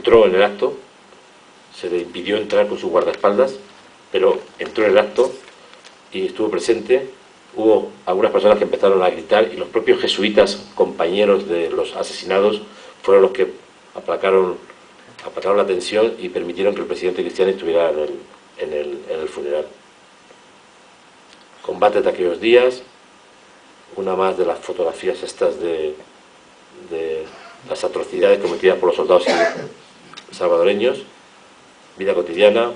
entró en el acto, se le impidió entrar con sus guardaespaldas, pero entró en el acto y estuvo presente. Hubo algunas personas que empezaron a gritar y los propios jesuitas, compañeros de los asesinados, fueron los que aplacaron la tensión y permitieron que el presidente Cristiani estuviera en el funeral. Combates de aquellos días, una más de las fotografías estas de las atrocidades cometidas por los soldados salvadoreños, vida cotidiana,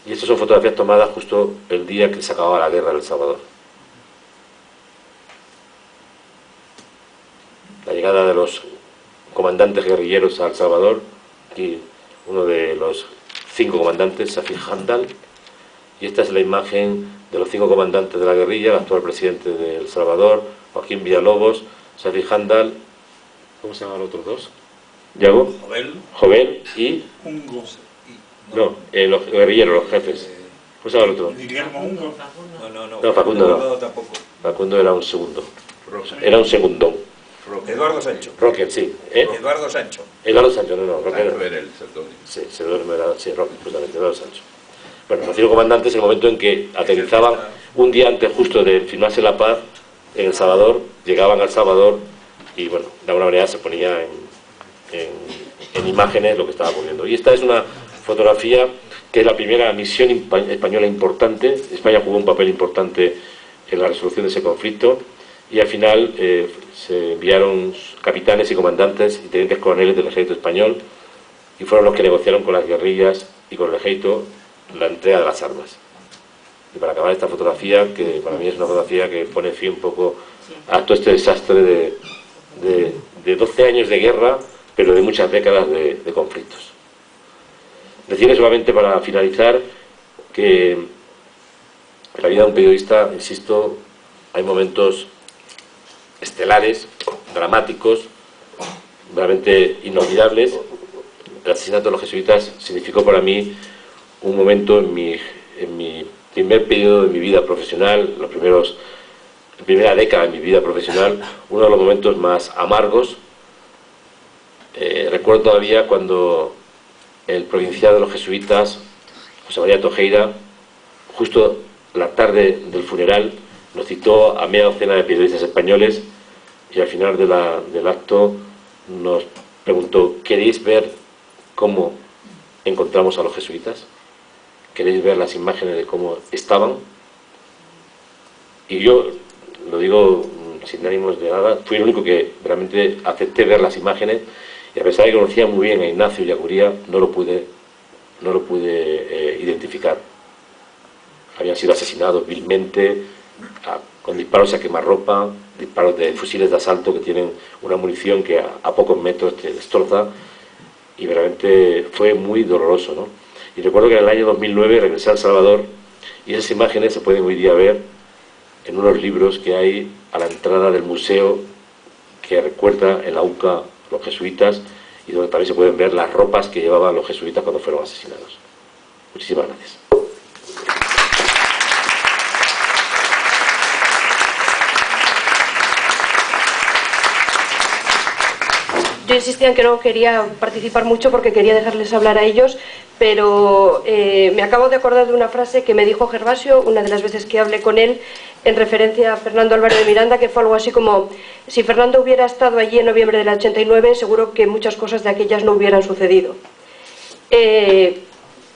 y estas son fotografías tomadas justo el día que se acababa la guerra en El Salvador. La llegada de los comandantes guerrilleros a El Salvador, aquí uno de los 5 comandantes, Safir Handal, y esta es la imagen de los 5 comandantes de la guerrilla, el actual presidente de El Salvador, Joaquín Villalobos, Safir Handal, ¿cómo se llaman los otros dos? Yago, Jovel y... Ungo. No, los guerrilleros, los jefes. ¿Cómo se llama el otro? Guillermo Ungo. No, Facundo no. Tampoco. Facundo era un segundo. Era un segundón. Eduardo Sancho. Roque, sí. Eduardo Sancho. Eduardo Sancho, no, Roque no. Era el seudónimo. Sí, seudónimo era, sí, Roque, justamente, Eduardo Sancho. Bueno, los 5 comandantes en el momento en que aterrizaban un día antes justo de firmarse la paz en El Salvador, llegaban al Salvador y, bueno, de alguna manera se ponía en imágenes lo que estaba ocurriendo. Y esta es una fotografía que es la primera misión española importante. España jugó un papel importante en la resolución de ese conflicto y al final se enviaron capitanes y comandantes y tenientes coroneles del ejército español y fueron los que negociaron con las guerrillas y con el ejército la entrega de las armas. Y para acabar esta fotografía, que para mí es una fotografía que pone fin un poco a todo este desastre de 12 años de guerra, pero de muchas décadas de conflictos. Decirles solamente para finalizar que en la vida de un periodista, insisto, hay momentos estelares, dramáticos, realmente inolvidables. El asesinato de los jesuitas significó para mí un momento en mi primer periodo de mi vida profesional, la primera década de mi vida profesional, uno de los momentos más amargos. Recuerdo todavía cuando el provincial de los jesuitas, José María Tojeira, justo la tarde del funeral, nos citó a media docena de periodistas españoles y al final del acto nos preguntó: ¿queréis ver cómo encontramos a los jesuitas? ¿Queréis ver las imágenes de cómo estaban? Y yo, lo digo sin ánimos de nada, fui el único que realmente acepté ver las imágenes, y a pesar de que conocía muy bien a Ignacio y a Curía, no lo pude identificar. Habían sido asesinados vilmente, con disparos a quemarropa, disparos de fusiles de asalto que tienen una munición que a pocos metros te destroza, y realmente fue muy doloroso, ¿no? Y recuerdo que en el año 2009 regresé a El Salvador y esas imágenes se pueden hoy día ver en unos libros que hay a la entrada del museo que recuerda en la UCA los jesuitas, y donde también se pueden ver las ropas que llevaban los jesuitas cuando fueron asesinados. Muchísimas gracias. Yo insistía en que no quería participar mucho porque quería dejarles hablar a ellos, pero me acabo de acordar de una frase que me dijo Gervasio una de las veces que hablé con él en referencia a Fernando Álvarez de Miranda, que fue algo así como: si Fernando hubiera estado allí en noviembre del 89, seguro que muchas cosas de aquellas no hubieran sucedido.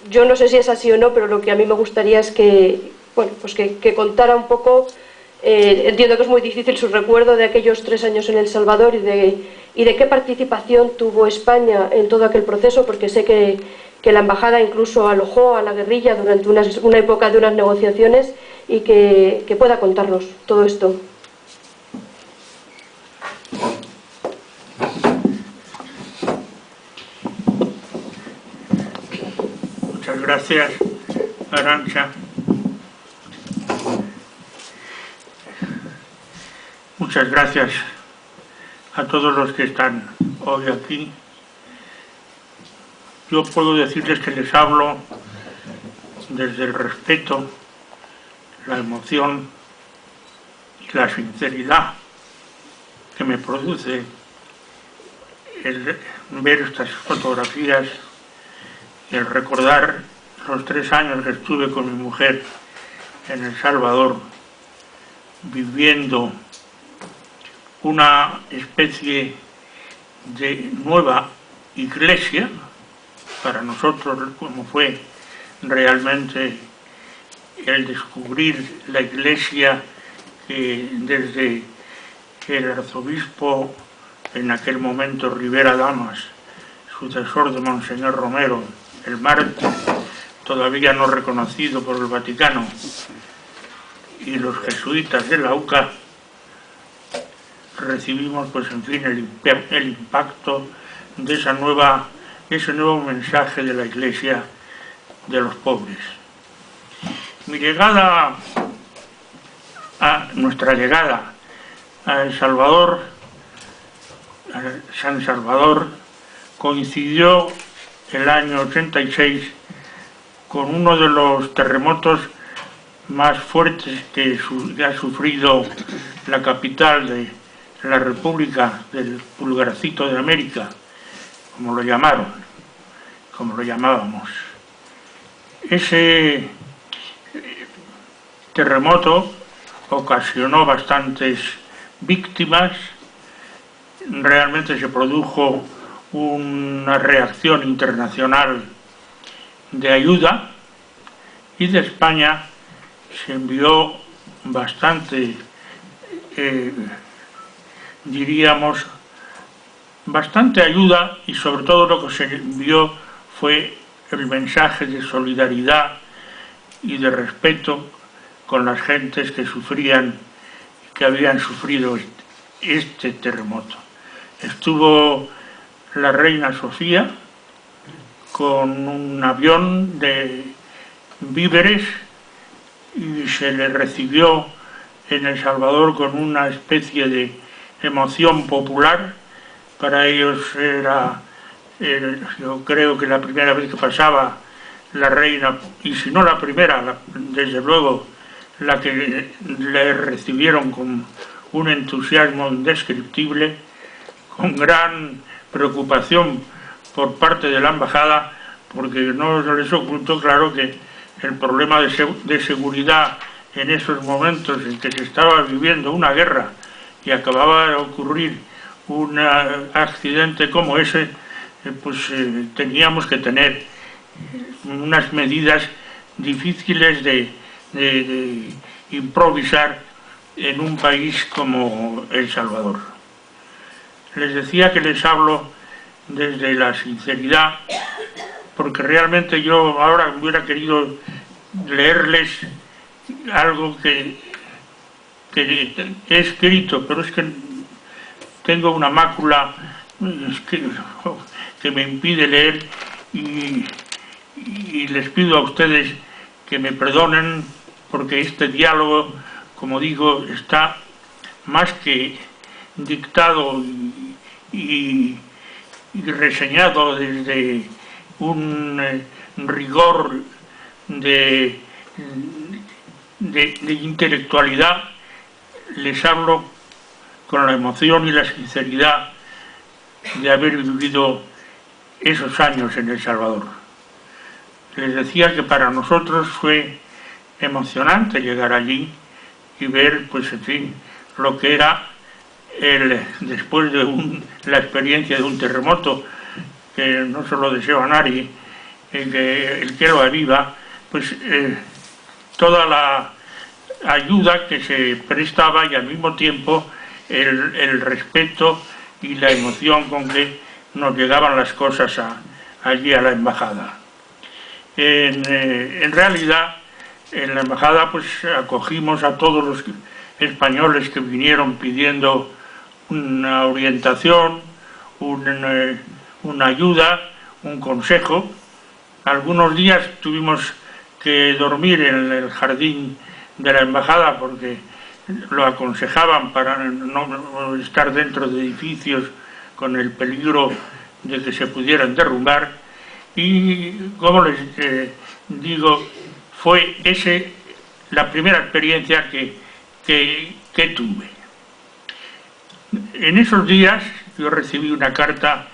Yo no sé si es así o no, pero lo que a mí me gustaría es que, bueno, pues que contara un poco. Entiendo que es muy difícil su recuerdo de aquellos 3 años en El Salvador y de qué participación tuvo España en todo aquel proceso, porque sé que la embajada incluso alojó a la guerrilla durante una época de unas negociaciones, y que pueda contarnos todo esto. Muchas gracias, Arantxa. Muchas gracias a todos los que están hoy aquí. Yo puedo decirles que les hablo desde el respeto, la emoción y la sinceridad que me produce el ver estas fotografías y el recordar los 3 años que estuve con mi mujer en El Salvador, viviendo una especie de nueva iglesia, para nosotros como fue realmente el descubrir la iglesia que desde el arzobispo en aquel momento Rivera Damas, sucesor de Monseñor Romero, el mártir, todavía no reconocido por el Vaticano, y los jesuitas de la UCA, recibimos, pues en fin, el impacto de ese nuevo mensaje de la Iglesia de los pobres. Nuestra llegada a El Salvador, a San Salvador, coincidió el año 86 con uno de los terremotos más fuertes que ha sufrido la capital de la República del Pulgarcito de América, como lo llamábamos. Ese terremoto ocasionó bastantes víctimas, realmente se produjo una reacción internacional de ayuda y de España se envió bastante, diríamos, bastante ayuda, y sobre todo lo que se envió fue el mensaje de solidaridad y de respeto con las gentes que habían sufrido este terremoto. Estuvo la reina Sofía con un avión de víveres y se le recibió en El Salvador con una especie de emoción popular. Para ellos era, yo creo que la primera vez que pasaba la reina, y si no la primera, desde luego la que le recibieron con un entusiasmo indescriptible, con gran preocupación por parte de la embajada, porque no les ocultó, claro, que el problema de seguridad en esos momentos en que se estaba viviendo una guerra y acababa de ocurrir un accidente como ese, teníamos que tener unas medidas difíciles de improvisar en un país como El Salvador. Les decía que les hablo desde la sinceridad, porque realmente yo ahora hubiera querido leerles algo que he escrito, pero es que tengo una mácula que me impide leer, y les pido a ustedes que me perdonen, porque este diálogo, como digo, está más que dictado y reseñado desde un rigor de intelectualidad. Les hablo con la emoción y la sinceridad de haber vivido esos años en El Salvador. Les decía que para nosotros fue emocionante llegar allí y ver, pues en fin, lo que era después de la experiencia de un terremoto, que no se lo deseo a nadie, el que lo aviva, pues toda la ayuda que se prestaba, y al mismo tiempo el respeto y la emoción con que nos llegaban las cosas allí a la embajada. En realidad, en la embajada pues acogimos a todos los españoles que vinieron pidiendo una orientación, una ayuda, un consejo. Algunos días tuvimos que dormir en el jardín de la embajada porque lo aconsejaban para no estar dentro de edificios con el peligro de que se pudieran derrumbar. Y como les digo, fue la primera experiencia que tuve. En esos días yo recibí una carta